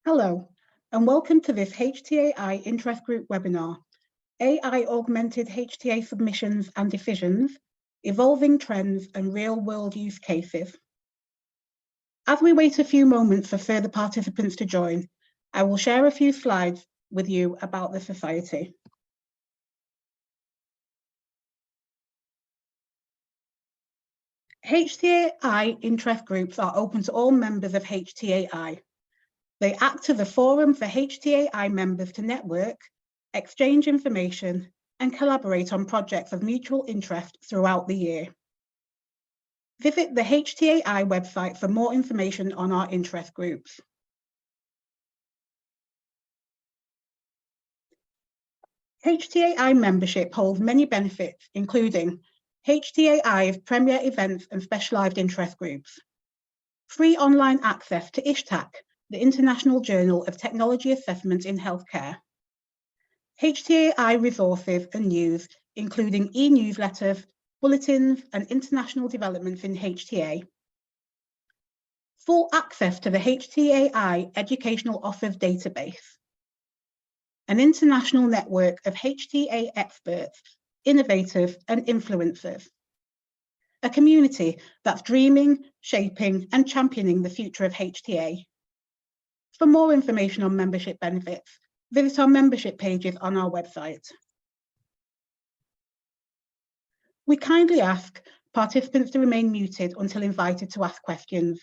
Hello, and welcome to this HTAi Interest Group webinar, AI-Augmented HTA Submissions and Decisions, Evolving Trends and Real-World Use Cases. As we wait a few moments for further participants to join, I will share a few slides with you about the Society. HTAi interest groups are open to all members of HTAi. They act as a forum for HTAi members to network, exchange information, and collaborate on projects of mutual interest throughout the year. Visit the HTAi website for more information on our interest groups. HTAi membership holds many benefits, including HTAi's premier events and specialized interest groups, free online access to ISHTAC, the International Journal of Technology Assessment in Healthcare, HTAi resources and news, including e-newsletters, bulletins, and international developments in HTA, full access to the HTAi Educational Offers database, an international network of HTA experts, innovators, and influencers, a community that's dreaming, shaping, and championing the future of HTA. For more information on membership benefits, visit our membership pages on our website. We kindly ask participants to remain muted until invited to ask questions.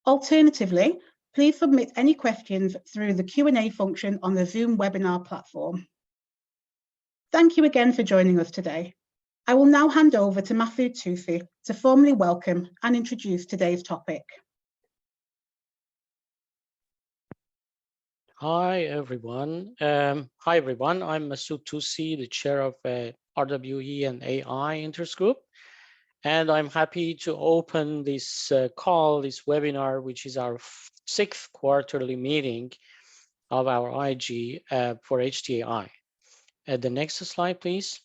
Alternatively, please submit any questions through the Q&A function on the Zoom webinar platform. Thank you again for joining us today. I will now hand over to Masood Tousi to formally welcome and introduce today's topic. Hi, everyone. I'm Masood Tousi, the chair of RWE and AI Intergroup. And I'm happy to open this this webinar, which is our 6th quarterly meeting of our IG for HTAi. The next slide, please.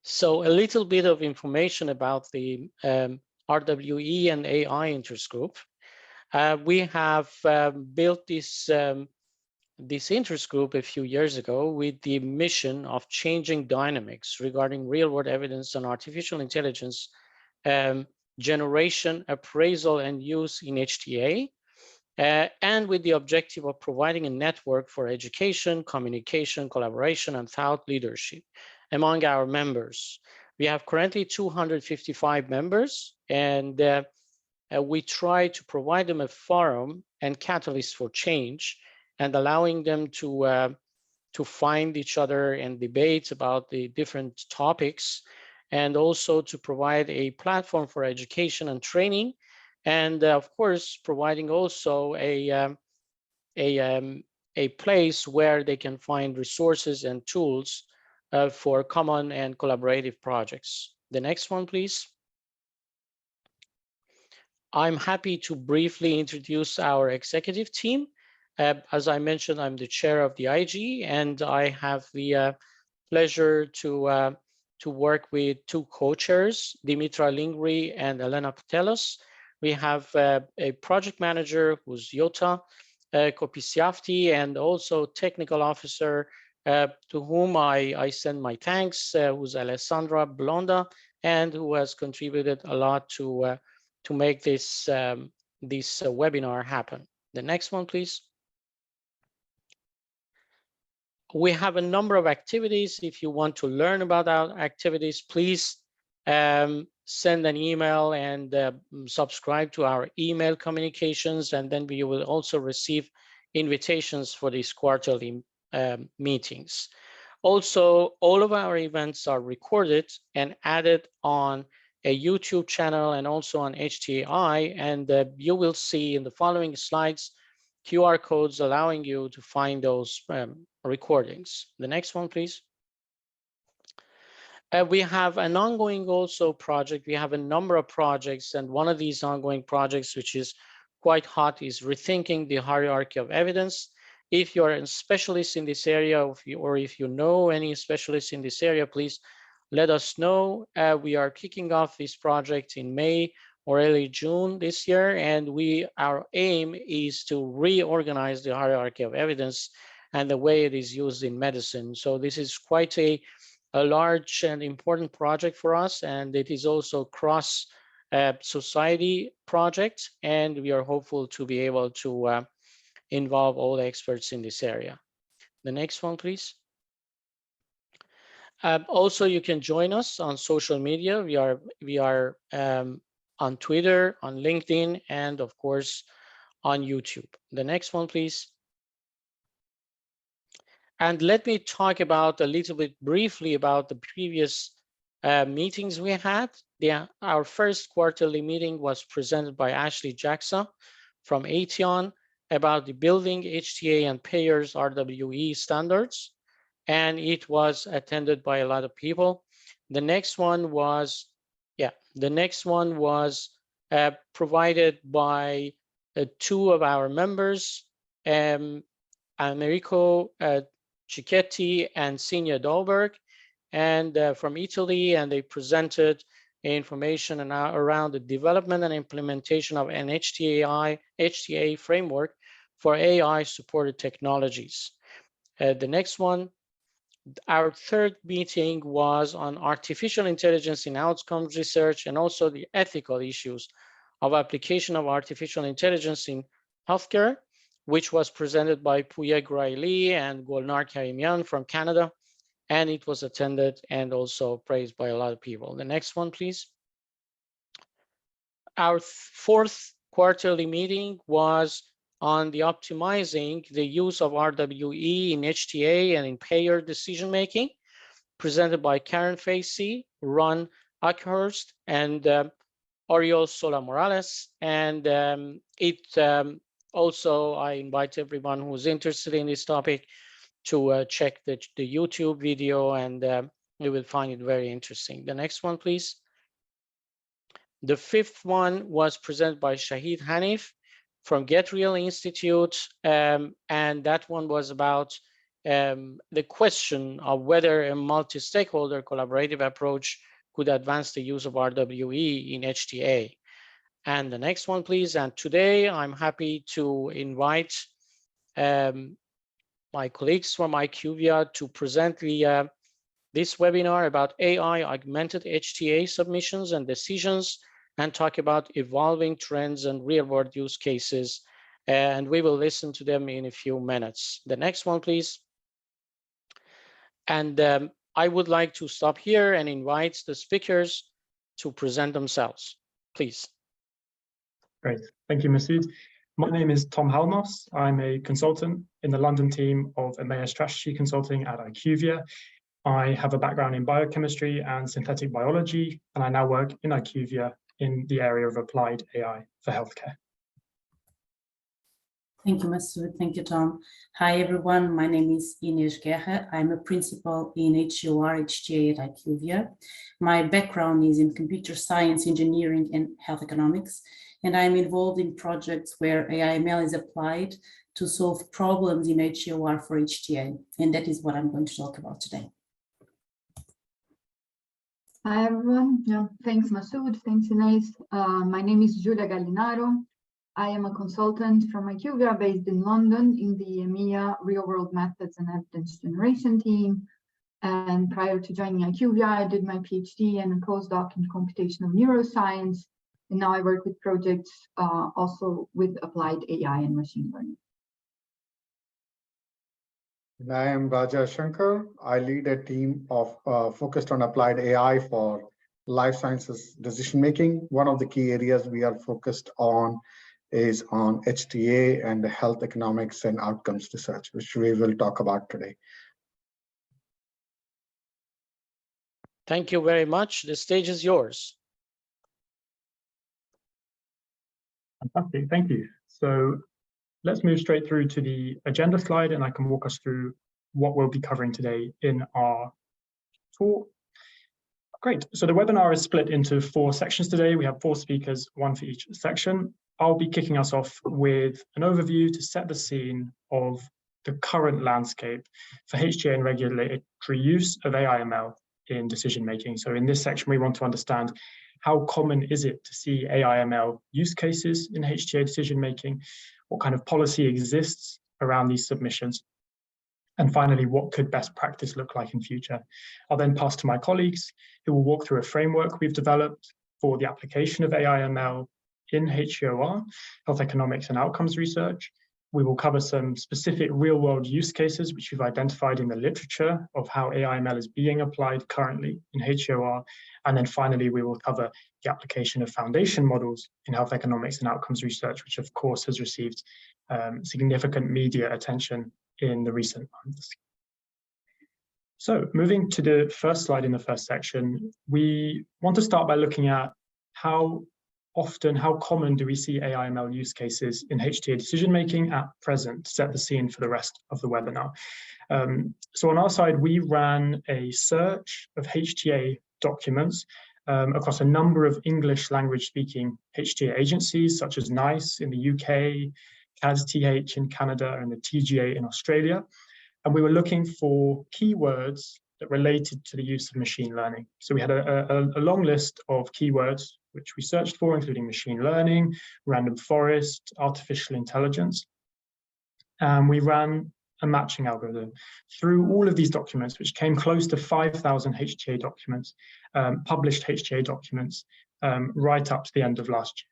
So a little bit of information about the RWE and AI Intergroup. We have built this interest group a few years ago with the mission of changing dynamics regarding real-world evidence and artificial intelligence generation, appraisal, and use in HTA, and with the objective of providing a network for education, communication, collaboration, and thought leadership among our members. We have currently 255 members, and we try to provide them a forum and catalyst for change, and allowing them to find each other and debate about the different topics, and also to provide a platform for education and training, and of course, providing also a place where they can find resources and tools for common and collaborative projects. The next one, please. I'm happy to briefly introduce our executive team. As I mentioned, I'm the chair of the IG, and I have the pleasure to work with 2 co-chairs, Dimitra Lingri and Elena Patelos. We have a project manager who's Yota Kopisiafti, and also technical officer to whom I send my thanks, who's Alessandra Blonda, and who has contributed a lot to make this webinar happen. The next one, please. We have a number of activities. If you want to learn about our activities, please send an email and subscribe to our email communications, and then you will also receive invitations for these quarterly meetings. Also, all of our events are recorded and added on a YouTube channel and also on HTAi, and you will see in the following slides QR codes allowing you to find those recordings. The next one, please. We have an ongoing also project. We have a number of projects, and one of these ongoing projects, which is quite hot, is rethinking the hierarchy of evidence. If you're a specialist in this area, or if you know any specialists in this area, please let us know. We are kicking off this project in May or early June this year, and our aim is to reorganize the hierarchy of evidence and the way it is used in medicine. So this is quite a large and important project for us, and it is also cross society project, and we are hopeful to be able to involve all the experts in this area. The next one, please. Also, you can join us on social media. We are on Twitter, on LinkedIn, and of course on YouTube. The next one, please. And let me talk about a little bit briefly about the previous meetings we had. Our first quarterly meeting was presented by Ashley Jackson from HTA about the building HTA and payers RWE standards, and it was attended by a lot of people. The next one was, provided by two of our members, Americo Cicchetti and Signa Dahlberg, and from Italy, and they presented information around the development and implementation of an HTA framework for AI-supported technologies. The next one, our third meeting was on artificial intelligence in outcomes research and also the ethical issues of application of artificial intelligence in healthcare, which was presented by Puyeg Riley and Golnar Karimian from Canada, and it was attended and also praised by a lot of people. The next one, please. Our fourth quarterly meeting was on the optimizing the use of RWE in HTA and in payer decision-making, presented by Karen Facey, Ron Ackhurst, and Oriol Sola Morales. And also, I invite everyone who's interested in this topic to check the YouTube video, and you will find it very interesting. The next one, please. The fifth one was presented by Shahid Hanif from Get Real Institute, and that one was about the question of whether a multi-stakeholder collaborative approach could advance the use of RWE in HTA. And the next one, please. And today, I'm happy to invite my colleagues from IQVIA to present this webinar about AI augmented HTA submissions and decisions, and talk about evolving trends and real-world use cases. And we will listen to them in a few minutes. The next one, please. And I would like to stop here and invite the speakers to present themselves, please. Great, thank you, Masood. My name is Tom Halmos. I'm a consultant in the London team of EMEA Strategy Consulting at IQVIA. I have a background in biochemistry and synthetic biology, and I now work in IQVIA in the area of applied AI for healthcare. Thank you, Masood. Thank you, Tom. Hi, everyone. My name is Ines Guerra. I'm a principal in HEOR HTA at IQVIA. My background is in computer science, engineering, and health economics, and I'm involved in projects where AIML is applied to solve problems in HEOR for HTA, and that is what I'm going to talk about today. Hi, everyone. Thanks, Masood. Thanks, Ines. My name is Giulia Gallinaro. I am a consultant from IQVIA based in London in the EMEA Real-World Methods and Evidence Generation team. And prior to joining IQVIA, I did my PhD and a postdoc in computational neuroscience. And now I work with projects also with applied AI and machine learning. And I am Raja Shankar. I lead a team of focused on applied AI for life sciences decision-making. One of the key areas we are focused on is on HTA and the health economics and outcomes research, which we will talk about today. Thank you very much. The stage is yours. Fantastic, thank you. So let's move straight through to the agenda slide, and I can walk us through what we'll be covering today in our talk. Great, so the webinar is split into 4 sections today. We have 4 speakers, 1 for each section. I'll be kicking us off with an overview to set the scene of the current landscape for HTA and regulatory use of AIML in decision-making. So in this section, we want to understand how common is it to see AIML use cases in HTA decision-making? What kind of policy exists around these submissions? And finally, what could best practice look like in future? I'll then pass to my colleagues who will walk through a framework we've developed for the application of AIML in HEOR, health economics and outcomes research. We will cover some specific real-world use cases which we've identified in the literature of how AIML is being applied currently in HEOR. And then finally, we will cover the application of foundation models in health economics and outcomes research, which of course has received significant media attention in the recent months. So moving to the first slide in the first section, we want to start by looking at how common do we see AIML use cases in HTA decision-making at present, to set the scene for the rest of the webinar. So on our side, we ran a search of HTA documents across a number of English language speaking HTA agencies, such as NICE in the UK, CAS-TH in Canada, and the TGA in Australia. And we were looking for keywords that related to the use of machine learning. So we had a long list of keywords which we searched for, including machine learning, random forest, artificial intelligence. And we ran a matching algorithm through all of these documents, which came close to 5,000 HTA documents, published HTA documents, right up to the end of last year.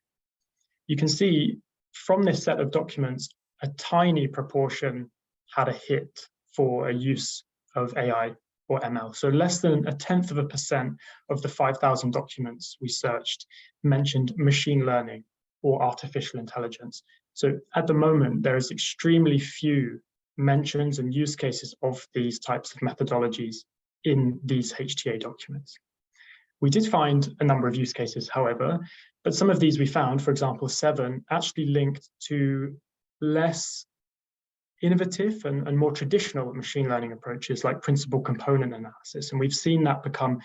You can see from this set of documents, a tiny proportion had a hit for a use of AI or ML. So less than 0.1% of the 5,000 documents we searched mentioned machine learning or artificial intelligence. So at the moment, there is extremely few mentions and use cases of these types of methodologies in these HTA documents. We did find a number of use cases, however, but some of these we found, for example, 7, actually linked to less innovative and more traditional machine learning approaches like principal component analysis. And we've seen that become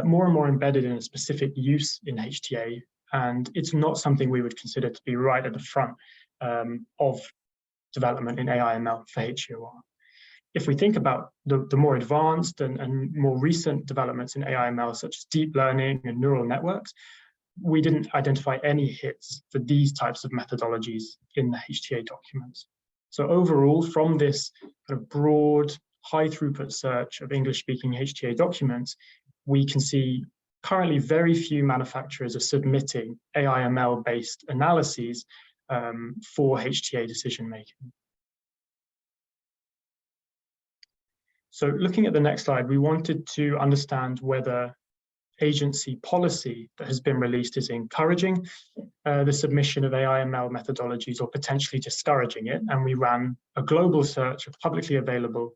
more and more embedded in a specific use in HTA. And it's not something we would consider to be right at the front of development in AIML for HEOR. If we think about the more advanced and more recent developments in AIML, such as deep learning and neural networks, we didn't identify any hits for these types of methodologies in the HTA documents. So overall, from this kind of broad, high throughput search of English-speaking HTA documents, we can see currently very few manufacturers are submitting AIML-based analyses for HTA decision-making. So looking at the next slide, we wanted to understand whether agency policy that has been released is encouraging the submission of AIML methodologies or potentially discouraging it. And we ran a global search of publicly available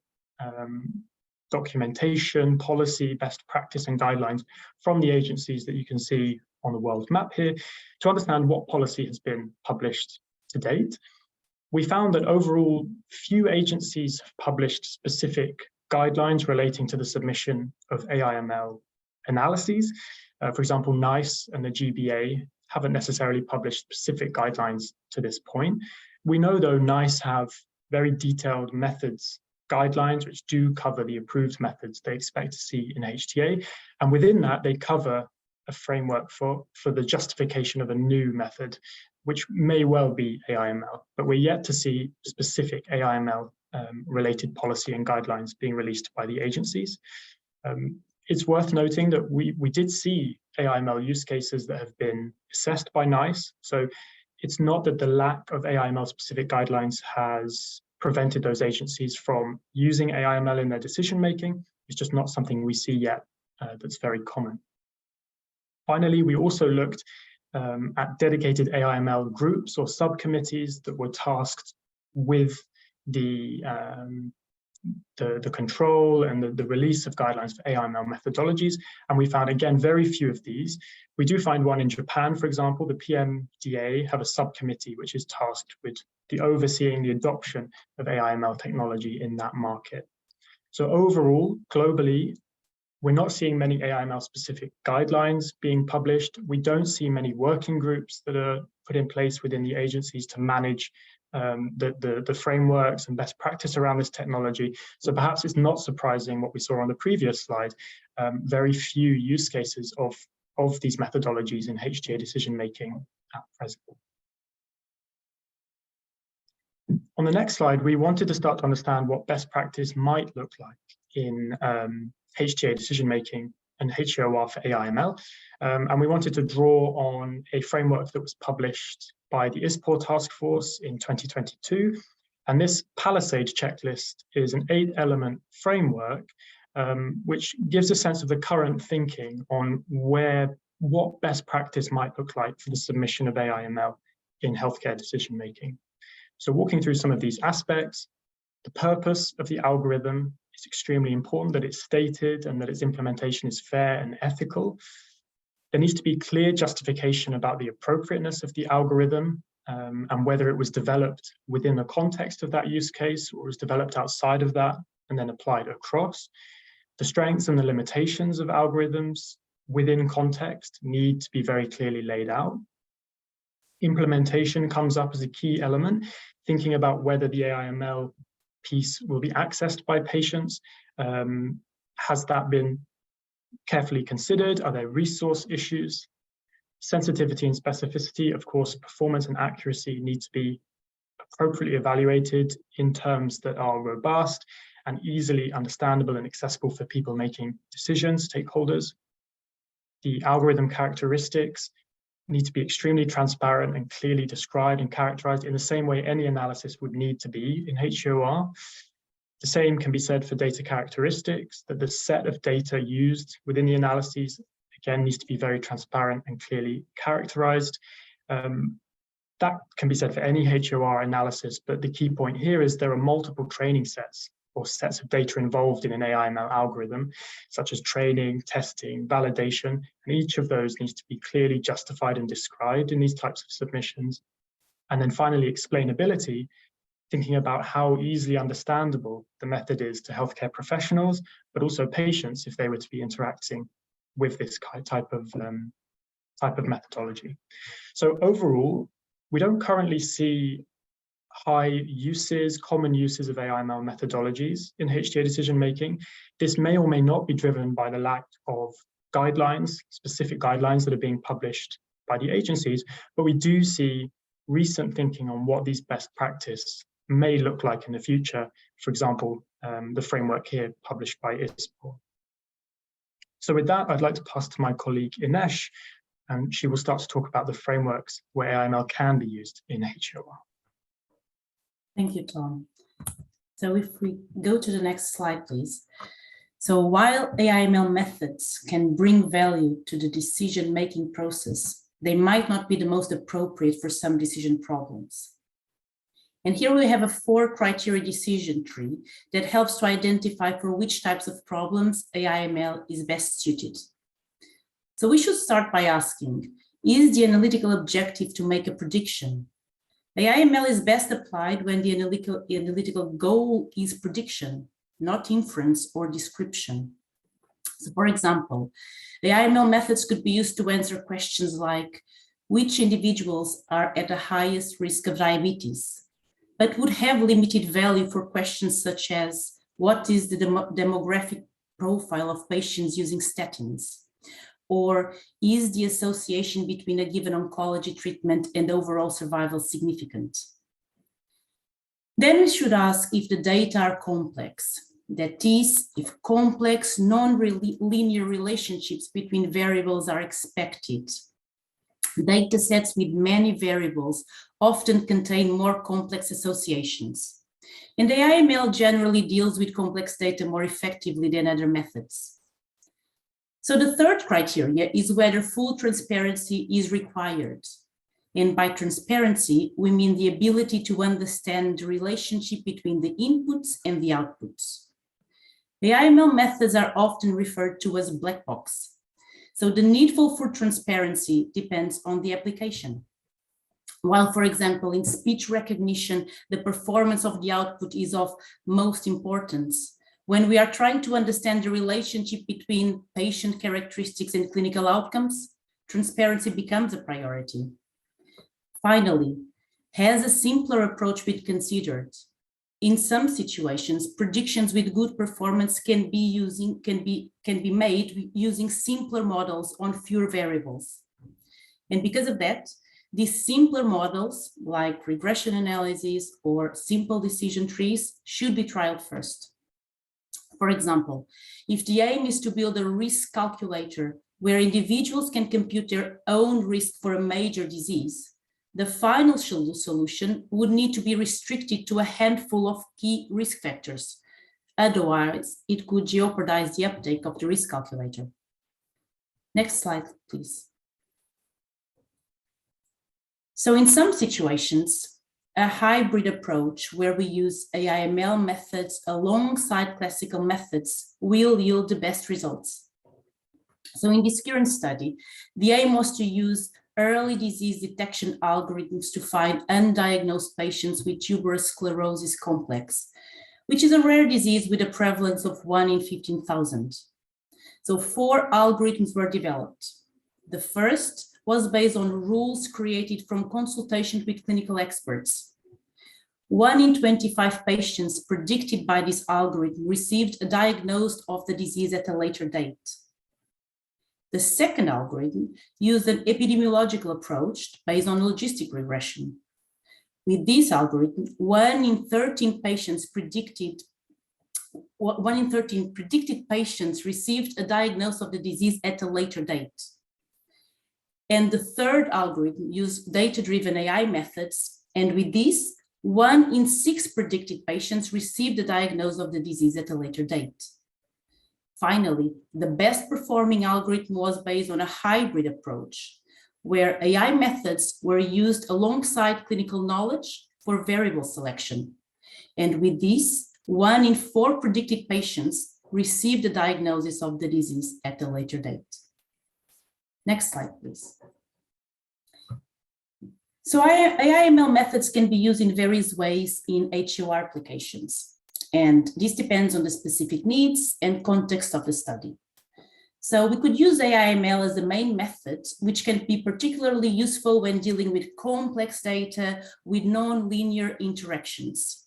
documentation, policy, best practice, and guidelines from the agencies that you can see on the world map here to understand what policy has been published to date. We found that overall, few agencies have published specific guidelines relating to the submission of AIML analyses. For example, NICE and the GBA haven't necessarily published specific guidelines to this point. We know, though, NICE have very detailed methods guidelines which do cover the approved methods they expect to see in HTA. And within that, they cover a framework for the justification of a new method, which may well be AIML, but we're yet to see specific AIML related policy and guidelines being released by the agencies. It's worth noting that we did see AIML use cases that have been assessed by NICE. So it's not that the lack of AIML specific guidelines has prevented those agencies from using AIML in their decision making. It's just not something we see yet that's very common. Finally, we also looked at dedicated AIML groups or subcommittees that were tasked with the control and the release of guidelines for AIML methodologies. And we found, again, very few of these. We do find one in Japan, for example. The PMDA have a subcommittee which is tasked with overseeing the adoption of AIML technology in that market. So overall, globally, we're not seeing many AIML specific guidelines being published. We don't see many working groups that are put in place within the agencies to manage the frameworks and best practice around this technology. So perhaps it's not surprising what we saw on the previous slide, very few use cases of of these methodologies in HTA decision-making at present. On the next slide, we wanted to start to understand what best practice might look like in HTA decision-making and HEOR for AIML. And we wanted to draw on a framework that was published by the ISPOR task force in 2022. And this Palisade checklist is an 8-element framework which gives a sense of the current thinking on what best practice might look like for the submission of AIML in healthcare decision-making. So walking through some of these aspects, the purpose of the algorithm is extremely important, that it's stated and that its implementation is fair and ethical. There needs to be clear justification about the appropriateness of the algorithm and whether it was developed within the context of that use case or was developed outside of that and then applied across. The strengths and the limitations of algorithms within context need to be very clearly laid out. Implementation comes up as a key element, thinking about whether the AIML piece will be accessed by patients. Has that been carefully considered? Are there resource issues? Sensitivity and specificity, of course, performance and accuracy need to be appropriately evaluated in terms that are robust and easily understandable and accessible for people making decisions, stakeholders. The algorithm characteristics need to be extremely transparent and clearly described and characterized in the same way any analysis would need to be in HEOR. The same can be said for data characteristics, that the set of data used within the analyses, again, needs to be very transparent and clearly characterized. That can be said for any HEOR analysis, but the key point here is there are multiple training sets or sets of data involved in an AIML algorithm, such as training, testing, validation, and each of those needs to be clearly justified and described in these types of submissions. And then finally, explainability, thinking about how easily understandable the method is to healthcare professionals, but also patients if they were to be interacting with this type of methodology. So overall, we don't currently see common uses of AIML methodologies in HTA decision-making. This may or may not be driven by the lack of guidelines, specific guidelines that are being published by the agencies, but we do see recent thinking on what these best practice may look like in the future. For example, the framework here published by ISPOR. So with that, I'd like to pass to my colleague Inesh, and she will start to talk about the frameworks where AIML can be used in HEOR. Thank you, Tom. So if we go to the next slide, please. So while AIML methods can bring value to the decision-making process, they might not be the most appropriate for some decision problems. And here we have a 4-criteria decision tree that helps to identify for which types of problems AIML is best suited. So we should start by asking, is the analytical objective to make a prediction? AIML is best applied when the analytical goal is prediction, not inference or description. So for example, the AIML methods could be used to answer questions like, which individuals are at the highest risk of diabetes, but would have limited value for questions such as, what is the demographic profile of patients using statins? Or is the association between a given oncology treatment and overall survival significant? Then we should ask if the data are complex. That is, if complex, non-linear relationships between variables are expected. Data sets with many variables often contain more complex associations. And the AIML generally deals with complex data more effectively than other methods. So the third criteria is whether full transparency is required. And by transparency, we mean the ability to understand the relationship between the inputs and the outputs. The AIML methods are often referred to as black box. So the need for transparency depends on the application. While, for example, in speech recognition, the performance of the output is of most importance, when we are trying to understand the relationship between patient characteristics and clinical outcomes, transparency becomes a priority. Finally, has a simpler approach been considered? In some situations, predictions with good performance can be made using simpler models on fewer variables. And because of that, these simpler models, like regression analysis or simple decision trees, should be trialed first. For example, if the aim is to build a risk calculator where individuals can compute their own risk for a major disease, the final solution would need to be restricted to a handful of key risk factors. Otherwise, it could jeopardize the uptake of the risk calculator. Next slide, please. So in some situations, a hybrid approach where we use AIML methods alongside classical methods will yield the best results. So in this current study, the aim was to use early disease detection algorithms to find undiagnosed patients with tuberous sclerosis complex, which is a rare disease with a prevalence of 1 in 15,000. So 4 algorithms were developed. The first was based on rules created from consultation with clinical experts. 1 in 25 patients predicted by this algorithm received a diagnosis of the disease at a later date. The second algorithm used an epidemiological approach based on logistic regression. With this algorithm, 1 in 13 predicted patients received a diagnosis of the disease at a later date. And the third algorithm used data-driven AI methods, and with this, 1 in 6 predicted patients received a diagnosis of the disease at a later date. Finally, the best performing algorithm was based on a hybrid approach, where AI methods were used alongside clinical knowledge for variable selection. And with this, 1 in 4 predicted patients received a diagnosis of the disease at a later date. Next slide, please. So AIML methods can be used in various ways in HEOR applications, and this depends on the specific needs and context of the study. So we could use AIML as the main method, which can be particularly useful when dealing with complex data with non-linear interactions.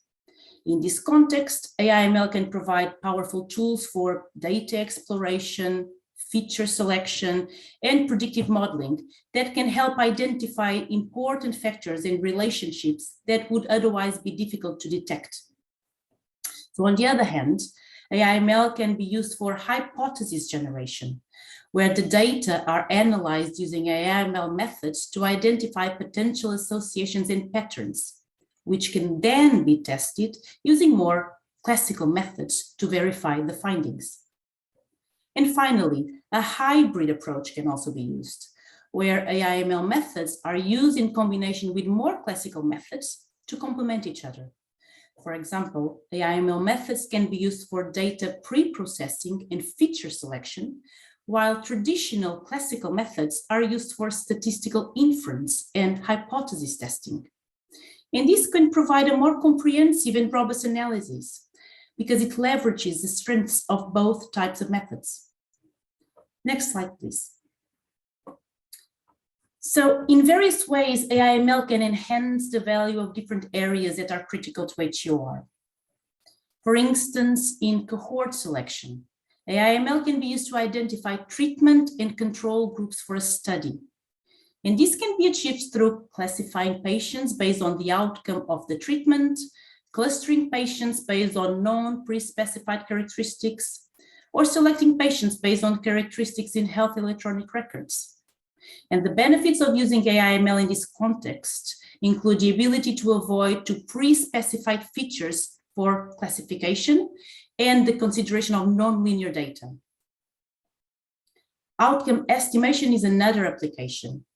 In this context, AIML can provide powerful tools for data exploration, feature selection, and predictive modeling that can help identify important factors and relationships that would otherwise be difficult to detect. So on the other hand, AIML can be used for hypothesis generation, where the data are analyzed using AIML methods to identify potential associations and patterns, which can then be tested using more classical methods to verify the findings. And finally, a hybrid approach can also be used, where AIML methods are used in combination with more classical methods to complement each other. For example, AIML methods can be used for data pre-processing and feature selection, while traditional classical methods are used for statistical inference and hypothesis testing. And this can provide a more comprehensive and robust analysis because it leverages the strengths of both types of methods. Next slide, please. So in various ways, AIML can enhance the value of different areas that are critical to HEOR. For instance, in cohort selection, AIML can be used to identify treatment and control groups for a study. And this can be achieved through classifying patients based on the outcome of the treatment, clustering patients based on non-pre-specified characteristics, or selecting patients based on characteristics in health electronic records. And the benefits of using AIML in this context include the ability to avoid pre-specified features for classification and the consideration of non-linear data. Outcome estimation is another application,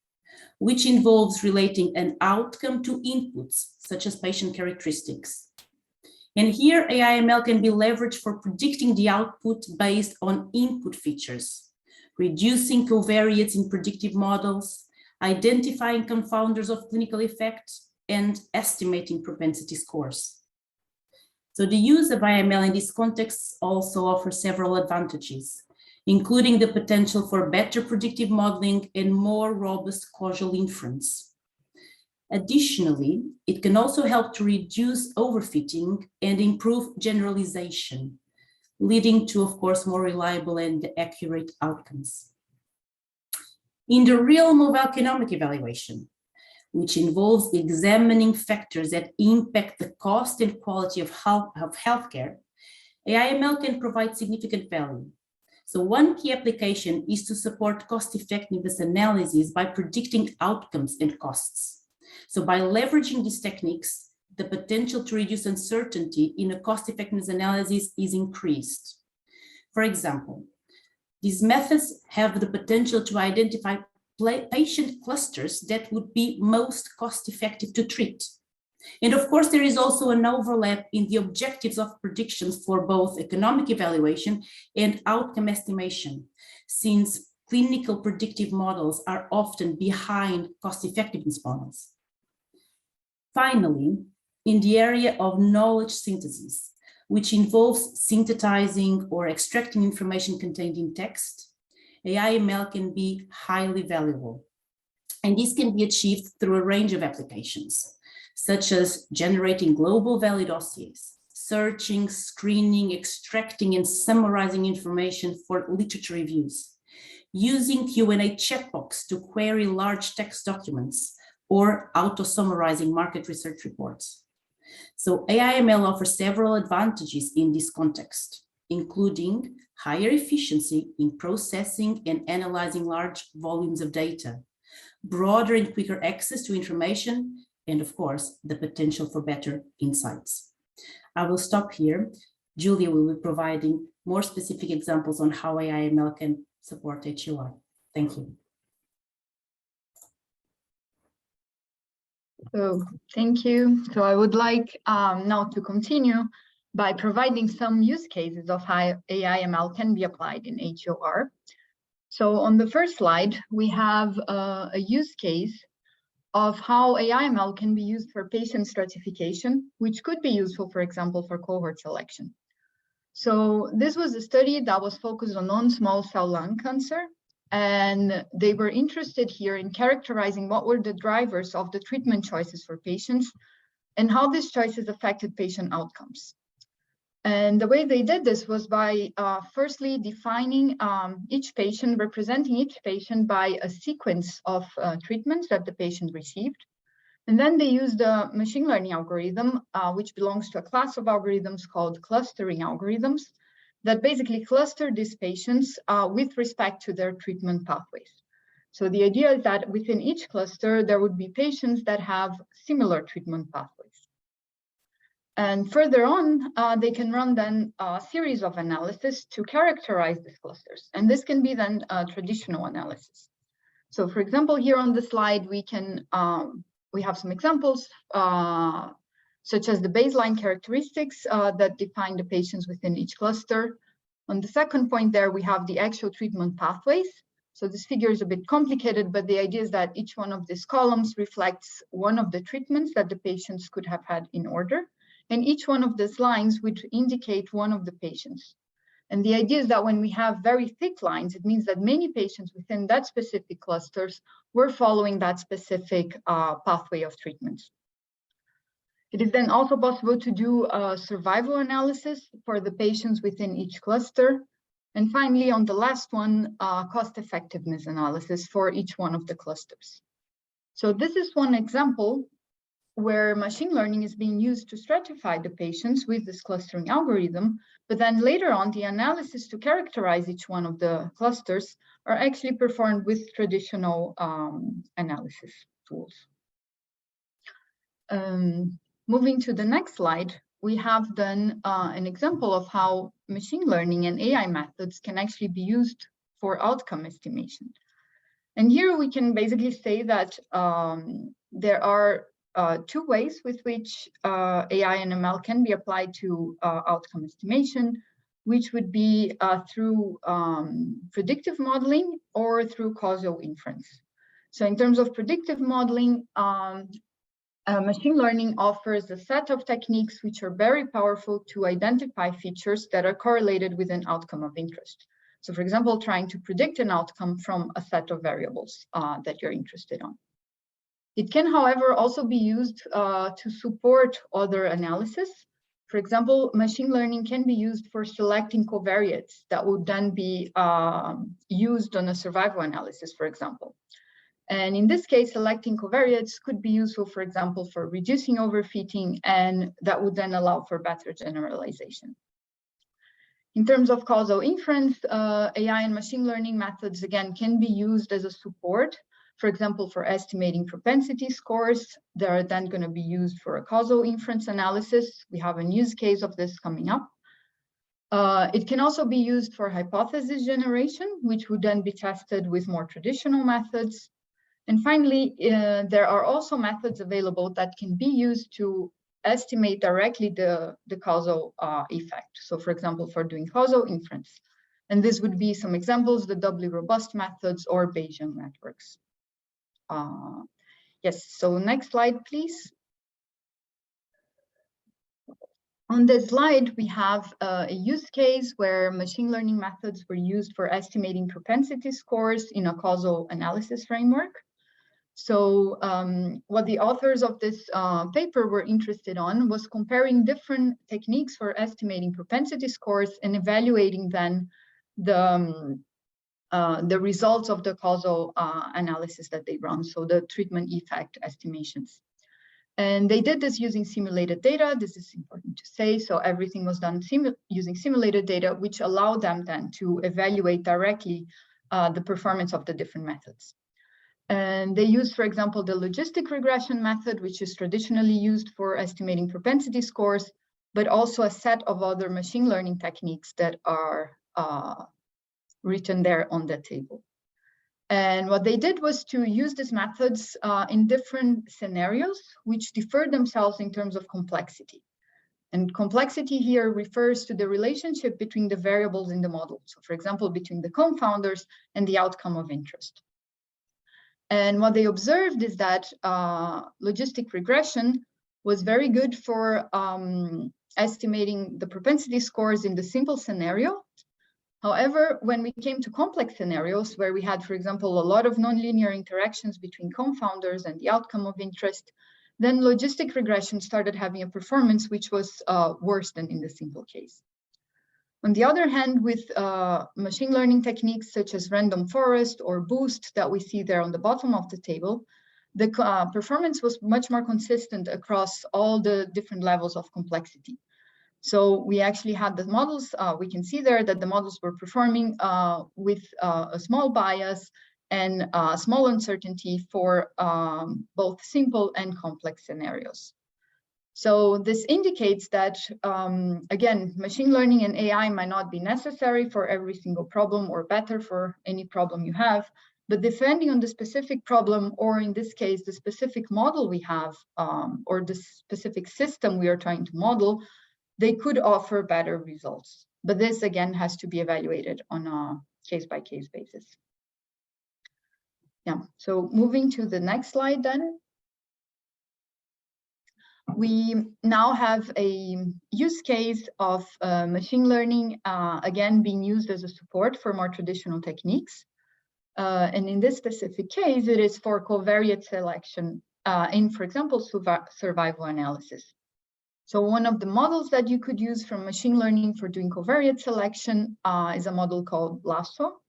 which involves relating an outcome to inputs, such as patient characteristics. And here, AIML can be leveraged for predicting the output based on input features, reducing covariates in predictive models, identifying confounders of clinical effects, and estimating propensity scores. So the use of AIML in this context also offers several advantages, including the potential for better predictive modeling and more robust causal inference. Additionally, it can also help to reduce overfitting and improve generalization, leading to, of course, more reliable and accurate outcomes. In the realm of economic evaluation, which involves examining factors that impact the cost and quality of healthcare, AIML can provide significant value. So one key application is to support cost-effectiveness analysis by predicting outcomes and costs. So by leveraging these techniques, the potential to reduce uncertainty in a cost-effectiveness analysis is increased. For example, these methods have the potential to identify patient clusters that would be most cost-effective to treat. And of course, there is also an overlap in the objectives of predictions for both economic evaluation and outcome estimation, since clinical predictive models are often behind cost-effectiveness models. Finally, in the area of knowledge synthesis, which involves synthesizing or extracting information contained in text, AIML can be highly valuable. And this can be achieved through a range of applications, such as generating global value dossiers, searching, screening, extracting, and summarizing information for literature reviews, using Q&A checkbox to query large text documents, or auto-summarizing market research reports. So AIML offers several advantages in this context, including higher efficiency in processing and analyzing large volumes of data, broader and quicker access to information, and of course, the potential for better insights. I will stop here. Julia will be providing more specific examples on how AIML can support HEOR. Thank you. So thank you. So I would like now to continue by providing some use cases of how AIML can be applied in HEOR. So on the first slide, we have a use case of how AIML can be used for patient stratification, which could be useful, for example, for cohort selection. So this was a study that was focused on non-small cell lung cancer, and they were interested here in characterizing what were the drivers of the treatment choices for patients and how these choices affected patient outcomes. And the way they did this was by firstly defining each patient, representing each patient by a sequence of treatments that the patient received. And then they used a machine learning algorithm, which belongs to a class of algorithms called clustering algorithms, that basically cluster these patients with respect to their treatment pathways. So the idea is that within each cluster, there would be patients that have similar treatment pathways. And further on, they can run then a series of analysis to characterize these clusters. And this can be then a traditional analysis. So for example, here on the slide, we have some examples, such as the baseline characteristics that define the patients within each cluster. On the second point there, we have the actual treatment pathways. So this figure is a bit complicated, but the idea is that each one of these columns reflects one of the treatments that the patients could have had in order. And each one of these lines would indicate one of the patients. And the idea is that when we have very thick lines, it means that many patients within that specific clusters were following that specific pathway of treatments. It is then also possible to do a survival analysis for the patients within each cluster. And finally, on the last one, cost effectiveness analysis for each one of the clusters. So this is one example where machine learning is being used to stratify the patients with this clustering algorithm, but then later on, the analysis to characterize each one of the clusters are actually performed with traditional analysis tools. Moving to the next slide, we have then an example of how machine learning and AI methods can actually be used for outcome estimation. And here we can basically say that there are two ways with which AI and ML can be applied to outcome estimation, which would be through predictive modeling or through causal inference. So in terms of predictive modeling, machine learning offers a set of techniques which are very powerful to identify features that are correlated with an outcome of interest. So for example, trying to predict an outcome from a set of variables that you're interested on. It can, however, also be used to support other analysis. For example, machine learning can be used for selecting covariates that would then be used on a survival analysis, for example. And in this case, selecting covariates could be useful, for example, for reducing overfitting, and that would then allow for better generalization. In terms of causal inference, AI and machine learning methods, again, can be used as a support. For example, for estimating propensity scores, they are then going to be used for a causal inference analysis. We have a use case of this coming up. It can also be used for hypothesis generation, which would then be tested with more traditional methods. And finally, there are also methods available that can be used to estimate directly the causal effect. So for example, for doing causal inference. And this would be some examples, the doubly robust methods or Bayesian networks. Yes, so next slide, please. On this slide, we have a use case where machine learning methods were used for estimating propensity scores in a causal analysis framework. So what the authors of this paper were interested on was comparing different techniques for estimating propensity scores and evaluating then the results of the causal analysis that they run, so the treatment effect estimations. And they did this using simulated data. This is important to say. So everything was done using simulated data, which allowed them then to evaluate directly the performance of the different methods. And they used, for example, the logistic regression method, which is traditionally used for estimating propensity scores, but also a set of other machine learning techniques that are written there on the table. And what they did was to use these methods in different scenarios, which differ themselves in terms of complexity. And complexity here refers to the relationship between the variables in the model. So for example, between the confounders and the outcome of interest. And what they observed is that logistic regression was very good for estimating the propensity scores in the simple scenario. However, when we came to complex scenarios where we had, for example, a lot of nonlinear interactions between confounders and the outcome of interest, then logistic regression started having a performance which was worse than in the simple case. On the other hand, with machine learning techniques such as random forest or boost that we see there on the bottom of the table, the performance was much more consistent across all the different levels of complexity. So we actually had the models, we can see there that the models were performing with a small bias and small uncertainty for both simple and complex scenarios. So this indicates that, again, machine learning and AI might not be necessary for every single problem or better for any problem you have, but depending on the specific problem, or in this case, the specific model we have, or the specific system we are trying to model, they could offer better results. But this, again, has to be evaluated on a case-by-case basis. Yeah, so moving to the next slide then. We now have a use case of machine learning, again, being used as a support for more traditional techniques. And in this specific case, it is for covariate selection in, for example, survival analysis. So one of the models that you could use from machine learning for doing covariate selection is a model called Lasso.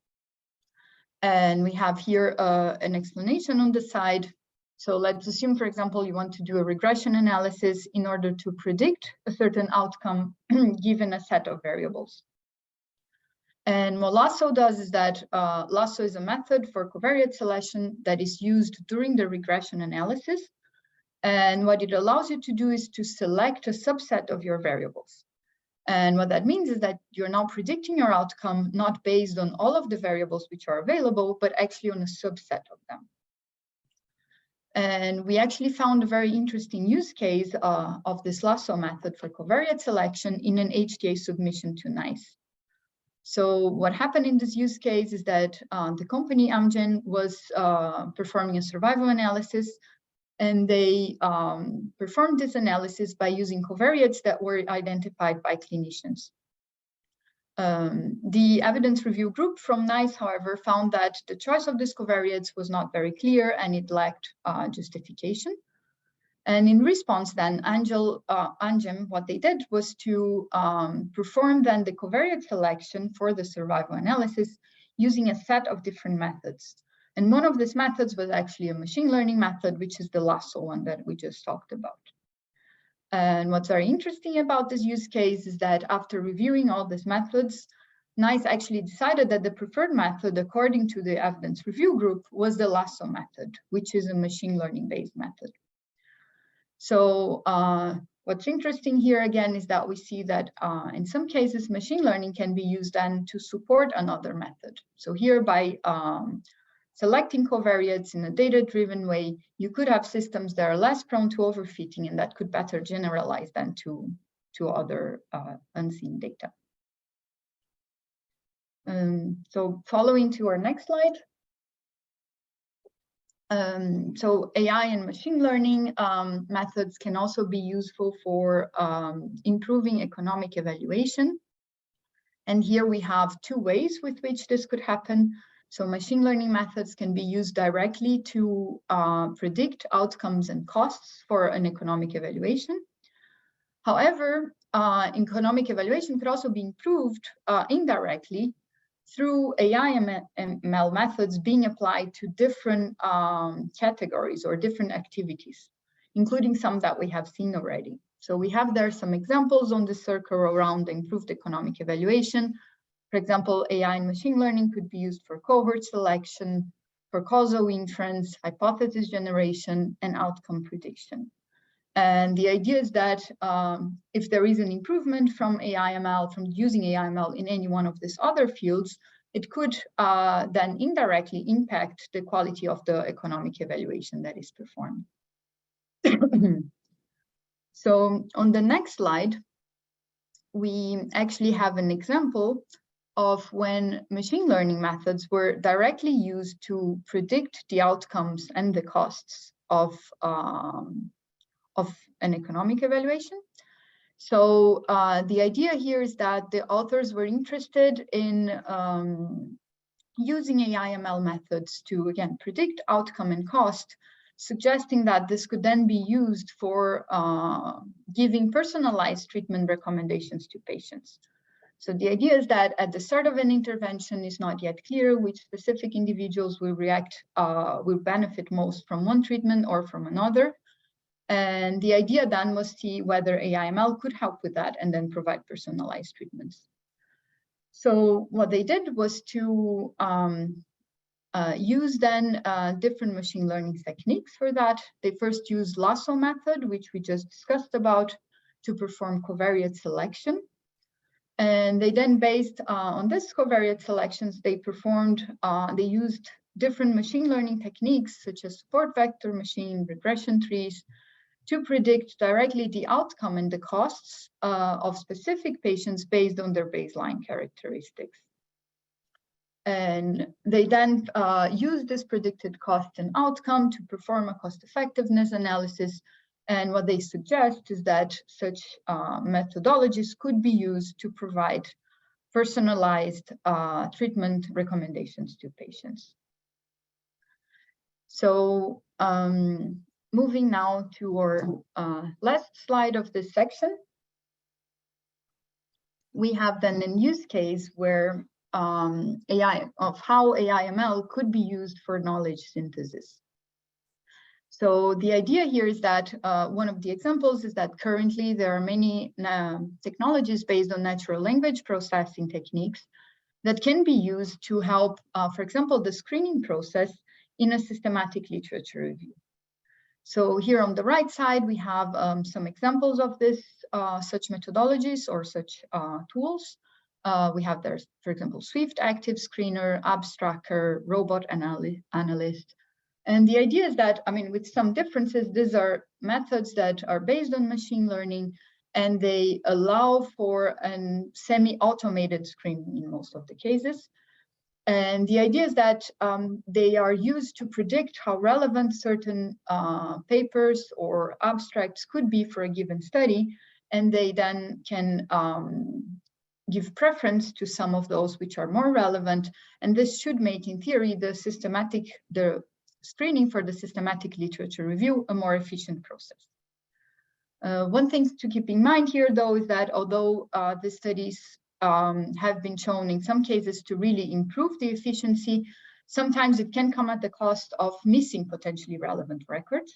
And we have here an explanation on the side. So let's assume, for example, you want to do a regression analysis in order to predict a certain outcome given a set of variables. And what Lasso does is that Lasso is a method for covariate selection that is used during the regression analysis. And what it allows you to do is to select a subset of your variables. And what that means is that you're now predicting your outcome not based on all of the variables which are available, but actually on a subset of them. And we actually found a very interesting use case of this Lasso method for covariate selection in an HTA submission to NICE. So what happened in this use case is that the company Amgen was performing a survival analysis, and they performed this analysis by using covariates that were identified by clinicians. The evidence review group from NICE, however, found that the choice of these covariates was not very clear and it lacked justification. And in response then, Angem, what they did was to perform then the covariate selection for the survival analysis using a set of different methods. And one of these methods was actually a machine learning method, which is the lasso one that we just talked about. And what's very interesting about this use case is that after reviewing all these methods, NICE actually decided that the preferred method, according to the evidence review group, was the lasso method, which is a machine learning based method. So what's interesting here again is that we see that in some cases, machine learning can be used then to support another method. So here by selecting covariates in a data-driven way, you could have systems that are less prone to overfitting and that could better generalize then to other unseen data. So following to our next slide. So AI and machine learning methods can also be useful for improving economic evaluation. And here we have two ways with which this could happen. So machine learning methods can be used directly to predict outcomes and costs for an economic evaluation. However, economic evaluation could also be improved indirectly through AIML methods being applied to different categories or different activities, including some that we have seen already. So we have there some examples on the circle around improved economic evaluation. For example, AI and machine learning could be used for cohort selection, for causal inference, hypothesis generation, and outcome prediction. And the idea is that if there is an improvement from AIML, from using AIML in any one of these other fields, it could then indirectly impact the quality of the economic evaluation that is performed. So on the next slide, we actually have an example of when machine learning methods were directly used to predict the outcomes and the costs of an economic evaluation. So the idea here is that the authors were interested in using AIML methods to, again, predict outcome and cost, suggesting that this could then be used for giving personalized treatment recommendations to patients. So the idea is that at the start of an intervention, it's not yet clear which specific individuals will will benefit most from one treatment or from another. And the idea then was see whether AIML could help with that and then provide personalized treatments. So what they did was to use then different machine learning techniques for that. They first used lasso method, which we just discussed about, to perform covariate selection. And they then, based on this covariate selections, they used different machine learning techniques such as support vector machine, regression trees, to predict directly the outcome and the costs of specific patients based on their baseline characteristics. And they then use this predicted cost and outcome to perform a cost effectiveness analysis. And what they suggest is that such methodologies could be used to provide personalized treatment recommendations to patients. So moving now to our last slide of this section, we have then a use case where how AIML could be used for knowledge synthesis. So the idea here is that one of the examples is that currently there are many technologies based on natural language processing techniques that can be used to help, for example, the screening process in a systematic literature review. So here on the right side, we have some examples of this, such methodologies or such tools. We have there, for example, Swift Active Screener, Abstractor, Robot Analyst. And the idea is that, I mean, with some differences, these are methods that are based on machine learning, and they allow for a semi-automated screening in most of the cases. And the idea is that they are used to predict how relevant certain papers or abstracts could be for a given study, and they then can give preference to some of those which are more relevant, and this should make, in theory, the screening for the systematic literature review a more efficient process. One thing to keep in mind here, though, is that although the studies have been shown in some cases to really improve the efficiency, sometimes it can come at the cost of missing potentially relevant records.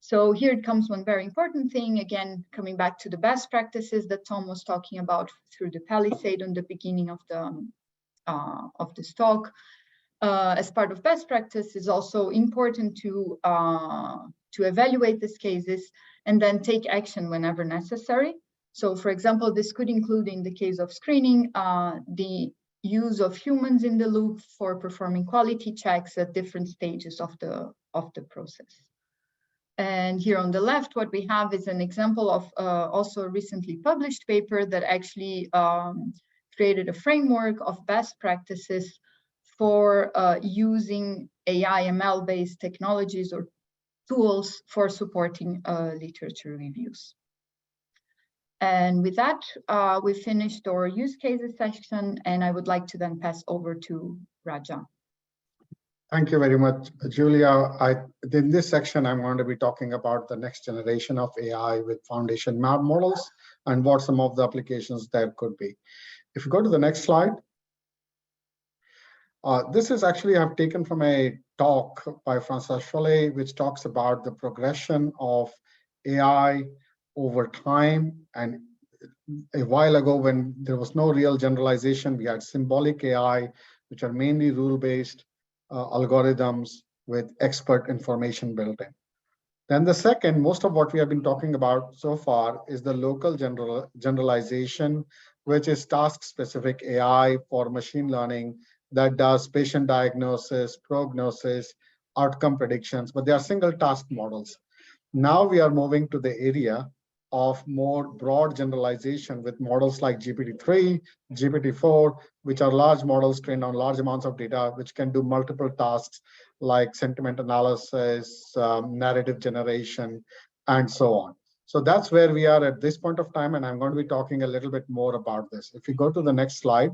So here it comes one very important thing, again, coming back to the best practices that Tom was talking about through the Palisade on the beginning of this talk. As part of best practice, is also important to evaluate these cases and then take action whenever necessary. So, for example, this could include, in the case of screening, the use of humans in the loop for performing quality checks at different stages of the process. And here on the left, what we have is an example of also a recently published paper that actually created a framework of best practices for using AI/ML-based technologies or tools for supporting literature reviews. And with that, we finished our use cases section, and I would like to then pass over to Raja. Thank you very much, Julia. In this section, I'm going to be talking about the next generation of AI with foundation models and what some of the applications there could be. If you go to the next slide. This is actually I've taken from a talk by Francois Chollet, which talks about the progression of AI over time. And a while ago, when there was no real generalization, we had symbolic AI, which are mainly rule-based algorithms with expert information built in. Then the second, most of what we have been talking about so far is the local generalization, which is task-specific AI for machine learning that does patient diagnosis, prognosis, outcome predictions, but they are single task models. Now we are moving to the area of more broad generalization with models like GPT-3, GPT-4, which are large models trained on large amounts of data, which can do multiple tasks like sentiment analysis, narrative generation, and so on. So that's where we are at this point of time, and I'm going to be talking a little bit more about this. If you go to the next slide.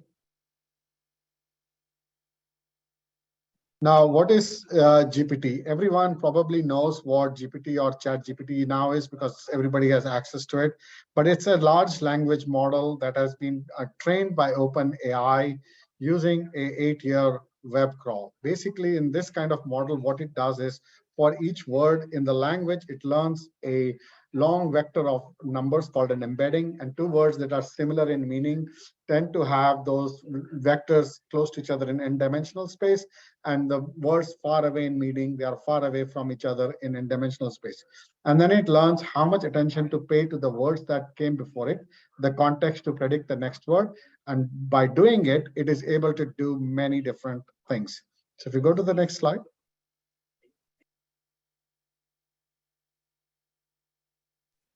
Now, what is GPT? Everyone probably knows what GPT or ChatGPT now is because everybody has access to it. But it's a large language model that has been trained by OpenAI using a 8-year web crawl. Basically, in this kind of model, what it does is for each word in the language, it learns a long vector of numbers called an embedding, and two words that are similar in meaning tend to have those vectors close to each other in n-dimensional space, and the words far away in meaning, they are far away from each other in n-dimensional space. And then it learns how much attention to pay to the words that came before it, the context to predict the next word, and by doing it, it is able to do many different things. So if you go to the next slide.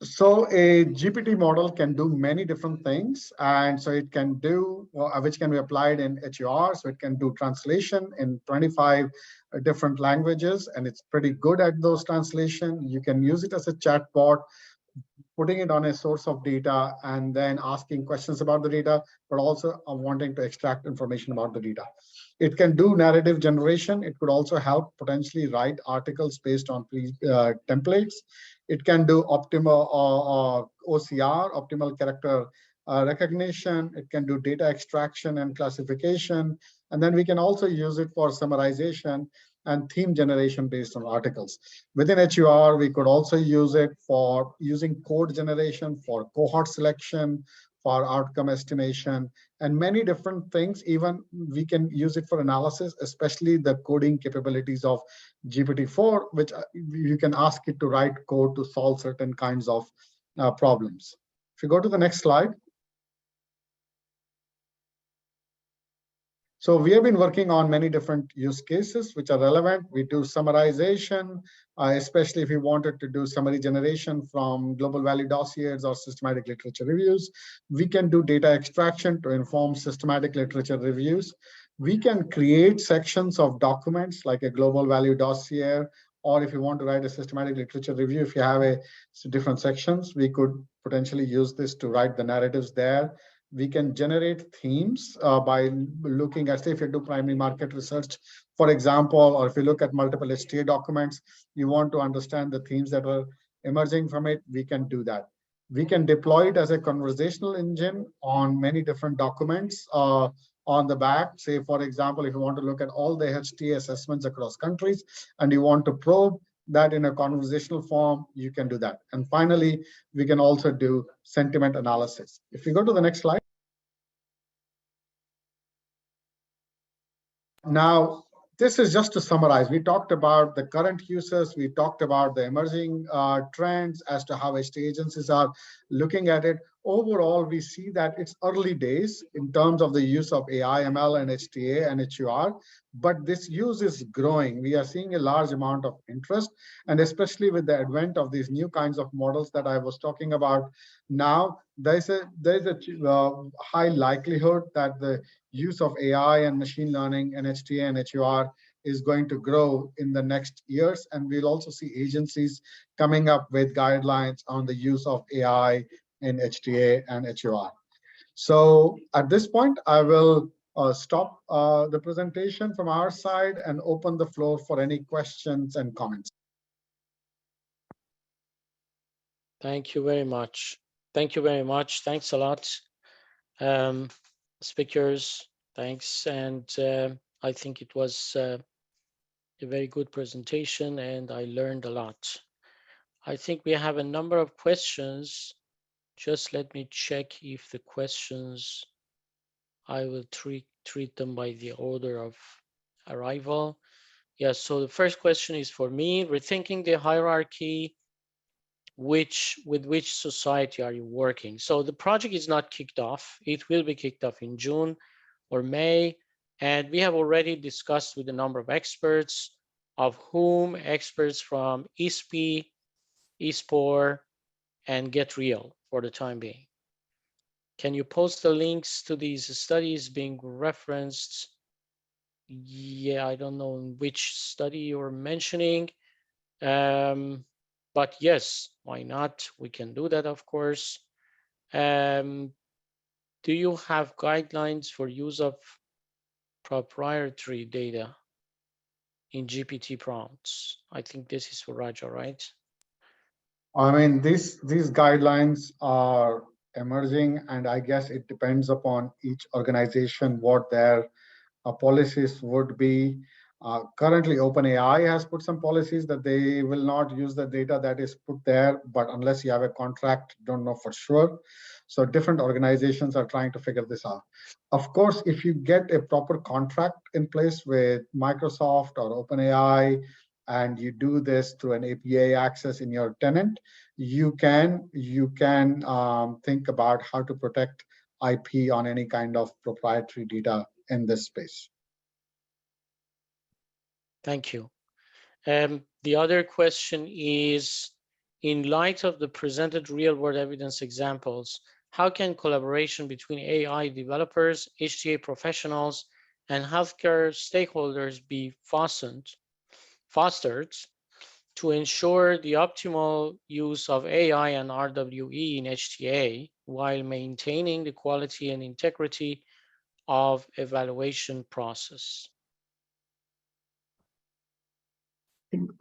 So a GPT model can do many different things, and so it can do, which can be applied in HEOR, so it can do translation in 25 different languages, and it's pretty good at those translation. You can use it as a chatbot, putting it on a source of data and then asking questions about the data, but also wanting to extract information about the data. It can do narrative generation. It could also help potentially write articles based on templates. It can do optimal OCR, optimal character recognition. It can do data extraction and classification. And then we can also use it for summarization and theme generation based on articles. Within HEOR, we could also use it for using code generation, for cohort selection, for outcome estimation, and many different things. Even we can use it for analysis, especially the coding capabilities of GPT-4, which you can ask it to write code to solve certain kinds of problems. If you go to the next slide. So we have been working on many different use cases which are relevant. We do summarization, especially if you wanted to do summary generation from global value dossiers or systematic literature reviews. We can do data extraction to inform systematic literature reviews. We can create sections of documents like a global value dossier, or if you want to write a systematic literature review, if you have different sections, we could potentially use this to write the narratives there. We can generate themes by looking at, say, if you do primary market research, for example, or if you look at multiple HTA documents, you want to understand the themes that are emerging from it, we can do that. We can deploy it as a conversational engine on many different documents on the back. Say, for example, if you want to look at all the HTA assessments across countries and you want to probe that in a conversational form, you can do that. And finally, we can also do sentiment analysis. If you go to the next slide. Now, this is just to summarize. We talked about the current uses. We talked about the emerging trends as to how HTA agencies are looking at it. Overall, we see that it's early days in terms of the use of AI, ML, and HTA and HEOR, but this use is growing. We are seeing a large amount of interest, and especially with the advent of these new kinds of models that I was talking about now, there's a high likelihood that the use of AI and machine learning and HTA and HEOR is going to grow in the next years. And we'll also see agencies coming up with guidelines on the use of AI in HTA and HEOR. So at this point, I will stop the presentation from our side and open the floor for any questions and comments. Thank you very much. Thank you very much. Thanks a lot. Speakers, thanks. And I think it was a very good presentation and I learned a lot. I think we have a number of questions. Just let me check if the questions, I will treat them by the order of arrival. Yeah, so the first question is for me, rethinking the hierarchy, with which society are you working? So the project is not kicked off. It will be kicked off in June or May. And we have already discussed with a number of experts, of whom experts from ISPI, ISPOR, and Get Real for the time being. Can you post the links to these studies being referenced? Yeah, I don't know which study you're mentioning. But yes, why not? We can do that, of course. Do you have guidelines for use of proprietary data in GPT prompts? I think this is for Raja, right? I mean, these guidelines are emerging, and I guess it depends upon each organization what their policies would be. Currently, OpenAI has put some policies that they will not use the data that is put there, but unless you have a contract, don't know for sure. So different organizations are trying to figure this out. Of course, if you get a proper contract in place with Microsoft or OpenAI, and you do this through an API access in your tenant, you can think about how to protect IP on any kind of proprietary data in this space. Thank you. The other question is, in light of the presented real-world evidence examples, how can collaboration between AI developers, HTA professionals, and healthcare stakeholders be fostered to ensure the optimal use of AI and RWE in HTA while maintaining the quality and integrity of evaluation process? I think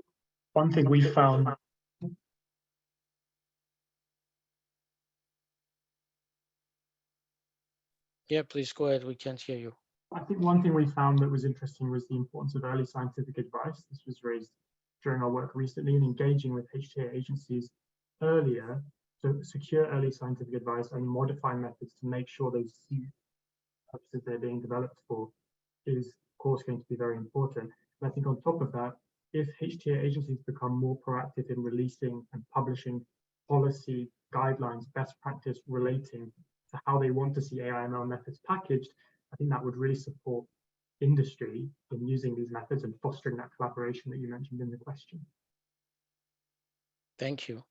one thing we found. Yeah, please go ahead. We can't hear you. I think one thing we found that was interesting was the importance of early scientific advice. This was raised during our work recently in engaging with HTA agencies earlier to secure early scientific advice and modify methods to make sure they see purposes they're being developed for is, of course, going to be very important. And I think on top of that, if HTA agencies become more proactive in releasing and publishing policy guidelines, best practice relating to how they want to see AIML methods packaged, I think that would really support industry in using these methods and fostering that collaboration that you mentioned in the question. Thank you.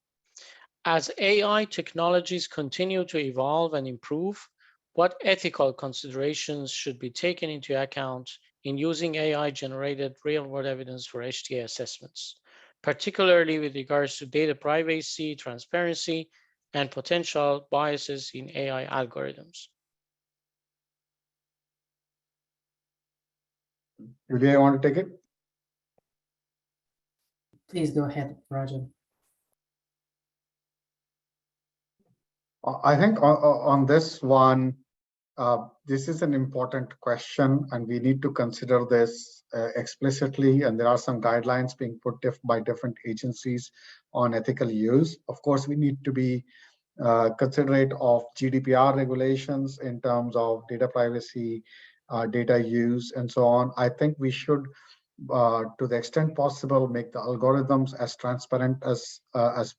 As AI technologies continue to evolve and improve, what ethical considerations should be taken into account in using AI-generated real-world evidence for HTA assessments, particularly with regards to data privacy, transparency, and potential biases in AI algorithms? Julia, you want to take it? Please go ahead, Roger. I think on this one, this is an important question, and we need to consider this explicitly. And there are some guidelines being put by different agencies on ethical use. Of course, we need to be considerate of GDPR regulations in terms of data privacy, data use, and so on. I think we should, to the extent possible, make the algorithms as transparent as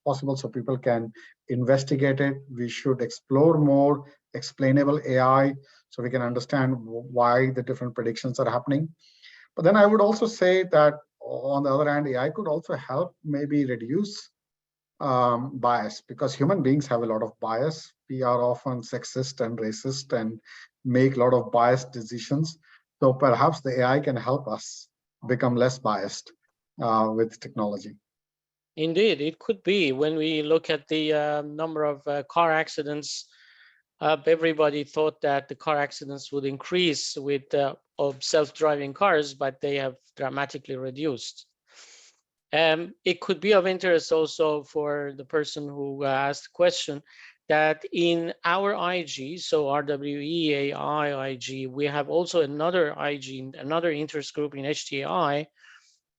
possible so people can investigate it. We should explore more explainable AI so we can understand why the different predictions are happening. But then I would also say that on the other hand, AI could also help maybe reduce bias, because human beings have a lot of bias. We are often sexist and racist and make a lot of biased decisions. So perhaps the AI can help us become less biased with technology. Indeed, it could be. When we look at the number of car accidents, everybody thought that the car accidents would increase with self-driving cars, but they have dramatically reduced. It could be of interest also for the person who asked the question that in our IG, so RWE-AI IG, we have also another IG, another interest group in HTAi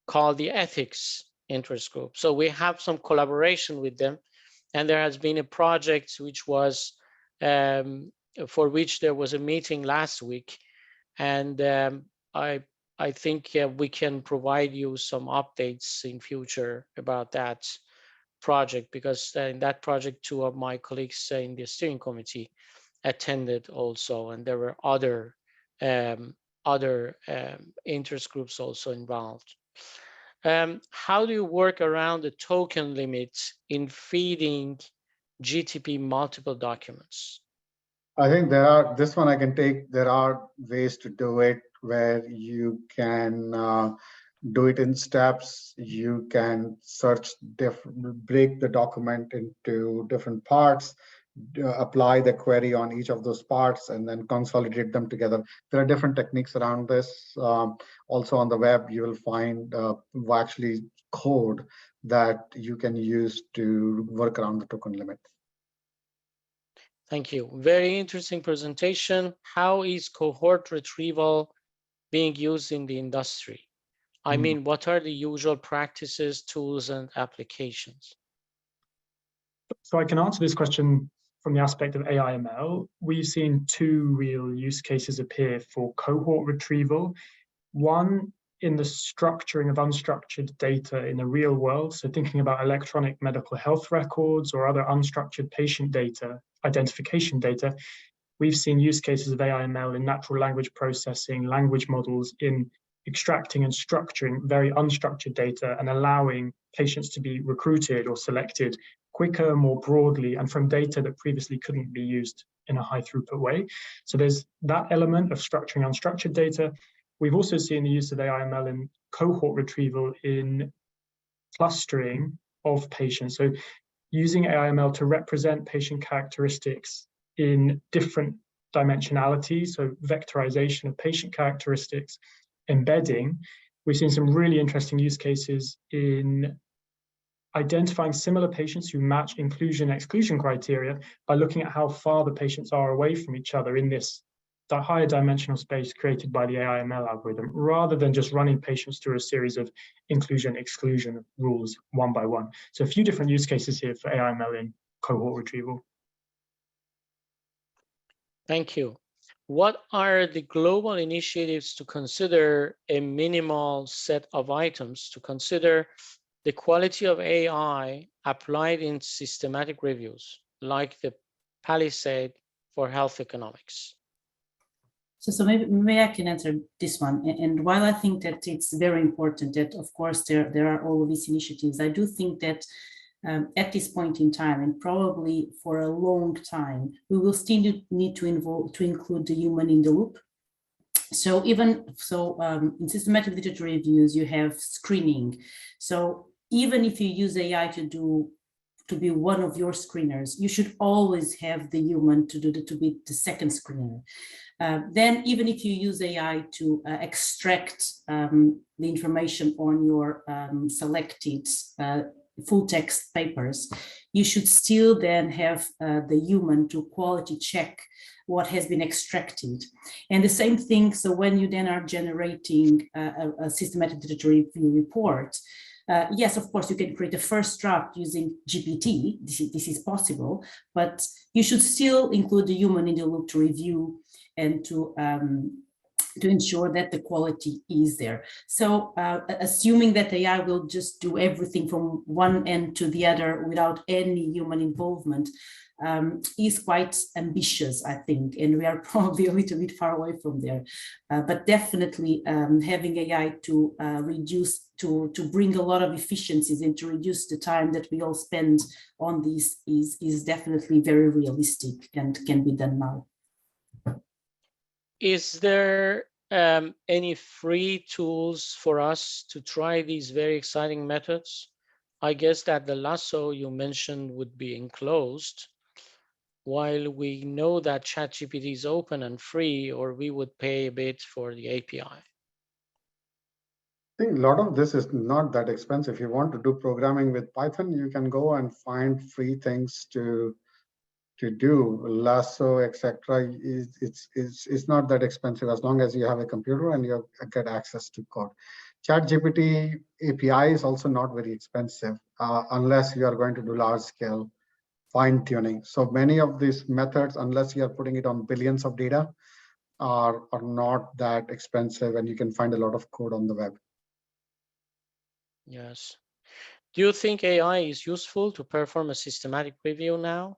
called the ethics interest group. So we have some collaboration with them, and there has been a project which was for which there was a meeting last week, and I think we can provide you some updates in future about that project, because in that project, two of my colleagues in the steering committee attended also, and there were other interest groups also involved. How do you work around the token limits in feeding GTP multiple documents? I think this one I can take. There are ways to do it where you can do it in steps. You can break the document into different parts, apply the query on each of those parts, and then consolidate them together. There are different techniques around this. Also on the web, you will find actually code that you can use to work around the token limit. Thank you. Very interesting presentation. How is cohort retrieval being used in the industry? I mean, what are the usual practices, tools, and applications? So I can answer this question from the aspect of AIML. We've seen two real use cases appear for cohort retrieval. One in the structuring of unstructured data in the real world. So thinking about electronic medical health records or other unstructured patient data, identification data, we've seen use cases of AIML in natural language processing, language models, in extracting and structuring very unstructured data and allowing patients to be recruited or selected quicker, more broadly, and from data that previously couldn't be used in a high throughput way. So there's that element of structuring unstructured data. We've also seen the use of AIML in cohort retrieval in clustering of patients. So using AIML to represent patient characteristics in different dimensionalities, so vectorization of patient characteristics, embedding. We've seen some really interesting use cases in identifying similar patients who match inclusion-exclusion criteria by looking at how far the patients are away from each other in this higher dimensional space created by the AIML algorithm, rather than just running patients through a series of inclusion-exclusion rules one by one. So a few different use cases here for AIML in cohort retrieval. Thank you. What are the global initiatives to consider a minimal set of items to consider the quality of AI applied in systematic reviews, like the Palisade for health economics? So maybe I can answer this one. And while I think that it's very important that, of course, there are all of these initiatives, I do think that at this point in time, and probably for a long time, we will still need to include the human in the loop. So in systematic literature reviews, you have screening. So even if you use AI to to be one of your screeners, you should always have the human to be the second screener. Then even if you use AI to extract the information on your selected full text papers, you should still then have the human to quality check what has been extracted. And the same thing, so when you then are generating a systematic literature review report, yes, of course, you can create a first draft using GPT, this is possible, but you should still include the human in the loop to review and to ensure that the quality is there. So assuming that AI will just do everything from one end to the other without any human involvement is quite ambitious, I think, and we are probably a little bit far away from there. But definitely having AI to reduce, to bring a lot of efficiencies and to reduce the time that we all spend on this is definitely very realistic and can be done now. Is there any free tools for us to try these very exciting methods? I guess that the lasso you mentioned would be enclosed, while we know that ChatGPT is open and free, or we would pay a bit for the API. I think a lot of this is not that expensive. If you want to do programming with Python, you can go and find free things to do. Lasso, etc. It's not that expensive as long as you have a computer and you get access to code. ChatGPT API is also not very expensive unless you are going to do large scale fine tuning. So many of these methods, unless you are putting it on billions of data, are not that expensive, and you can find a lot of code on the web. Yes. Do you think AI is useful to perform a systematic review now?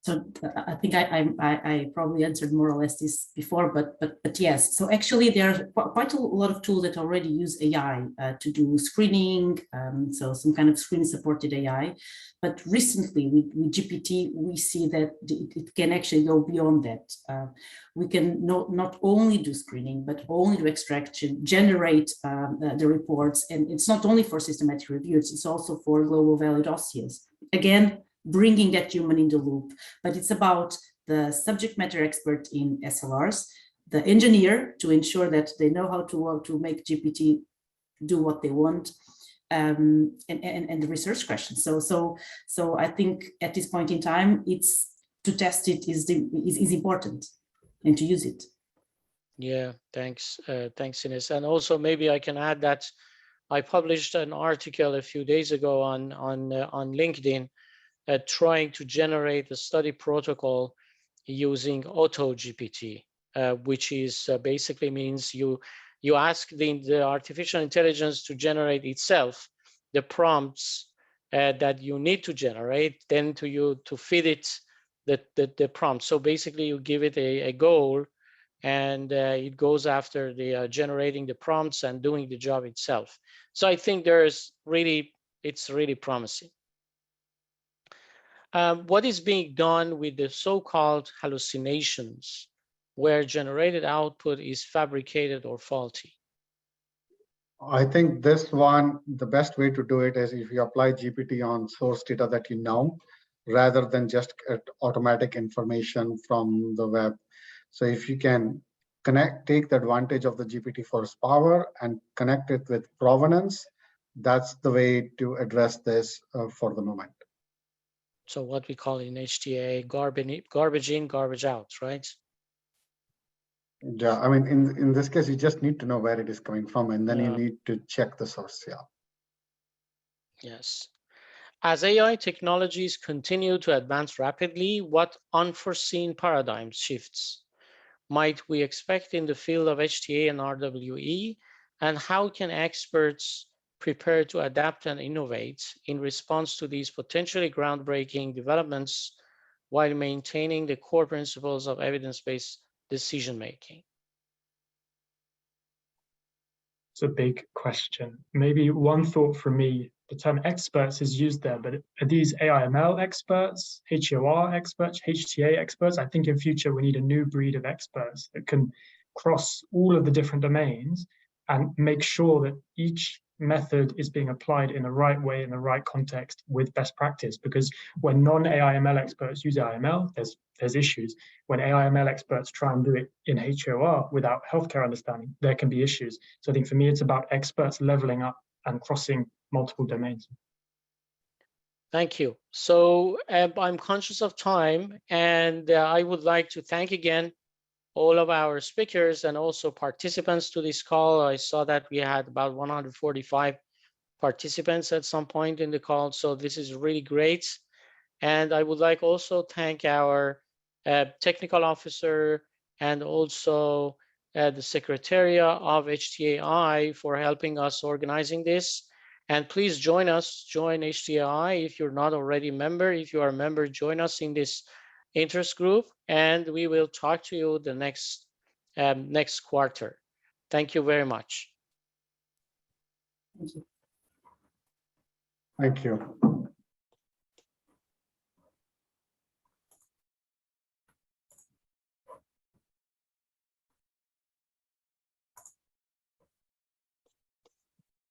So I think I probably answered more or less this before, but yes. So actually, there are quite a lot of tools that already use AI to do screening, so some kind of screen-supported AI. But recently, with GPT, we see that it can actually go beyond that. We can not only do screening, but only do extraction, generate the reports, and it's not only for systematic reviews; it's also for global value dossiers. Again, bringing that human in the loop, but it's about the subject matter expert in SLRs, the engineer to ensure that they know how to make GPT do what they want, and the research questions. So I think at this point in time, it's to test it is important, and to use it. Yeah, thanks, Ines. And also maybe I can add that I published an article a few days ago on LinkedIn. Trying to generate a study protocol using AutoGPT, which is basically means you ask the artificial intelligence to generate itself the prompts that you need to generate, then to feed it the prompt. So basically you give it a goal, and it goes after the generating the prompts and doing the job itself. So I think it's really promising. What is being done with the so-called hallucinations, where generated output is fabricated or faulty? I think this one, the best way to do it is if you apply GPT on source data that you know, rather than just get automatic information from the web. So if you can take the advantage of the GPT-4's power and connect it with provenance, that's the way to address this for the moment. So what we call in HTA, garbage in, garbage out, right? Yeah, I mean, in this case, you just need to know where it is coming from, and then you need to check the source. Yeah. Yes. As AI technologies continue to advance rapidly, what unforeseen paradigm shifts might we expect in the field of HTA and RWE, and how can experts prepare to adapt and innovate in response to these potentially groundbreaking developments while maintaining the core principles of evidence-based decision-making? It's a big question. Maybe one thought from me, the term experts is used there, but are these AIML experts, HEOR experts, HTA experts? I think in future we need a new breed of experts that can cross all of the different domains and make sure that each method is being applied in the right way, in the right context with best practice. Because when non-AIML experts use AIML, there's issues. When AIML experts try and do it in HEOR without healthcare understanding, there can be issues. So I think for me, it's about experts leveling up and crossing multiple domains. Thank you. So I'm conscious of time, and I would like to thank again all of our speakers and also participants to this call. I saw that we had about 145 participants at some point in the call, so this is really great. And I would like also thank our technical officer and also the Secretariat of HTAi for helping us organizing this. And please join us, join HTAi if you're not already a member. If you are a member, join us in this interest group, and we will talk to you the next quarter. Thank you very much. Thank you. Thank you.